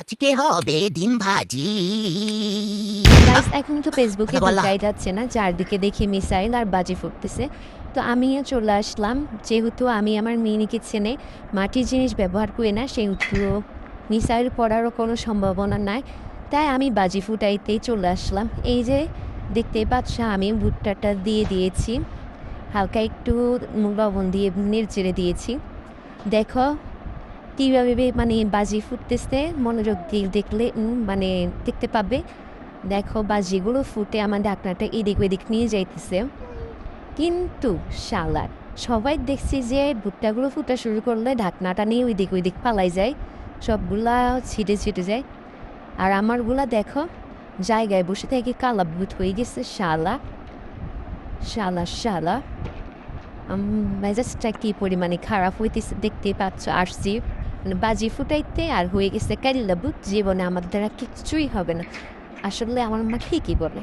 আজকে হবে ডিম ভাজি। গাইস এখন তো ফেসবুকে কথা বলা। ঢুকাই যাচ্ছে না, চারদিকে দেখি মিসাইল আর বাজি ফুটতেছে। তো আমিও চলে আসলাম, যেহেতু আমি আমার মিনি কিচেনে মাটির জিনিস ব্যবহার করি না, সেহেতু মিসাইল পড়ারও কোনো সম্ভাবনা নাই। তাই আমি বাজি ফুটাইতেই চলে আসলাম। এই যে দেখতেই পাচ্ছ, আমি ভুট্টাটা দিয়ে দিয়েছি, হালকা একটু লবণ দিয়ে নেড়ে দিয়েছি। দেখো কীভাবে মানে বাজি ফুটতেছে, মনোযোগ দিয়ে দেখলে মানে দেখতে পাবে। দেখো বাজিগুলো ফুটে আমার ঢাকনাটা এদিক ওদিক নিয়ে যাইতেছে। কিন্তু শালার সবাই দেখছি যে ভুট্টাগুলো ফুটা শুরু করলে ঢাকনাটা নিয়ে ওইদিক পালাই যায়, সবগুলা ছিটে ছিটে যায়। আর আমারগুলা দেখো জায়গায় বসে থেকে কালা ভূত হয়ে গেছে। শালা শালা শালা মেজাজটা কী পরিমাণে খারাপ হইতেছে দেখতেই পাচ্ছ। আসছি মানে বাজি ফুটাইতে আর হয়ে গেছে কালিলা ভূত, জীবনে আমার দ্বারা কিচ্ছুই হবে না। আসলে আমার মা ঠিকই বলে।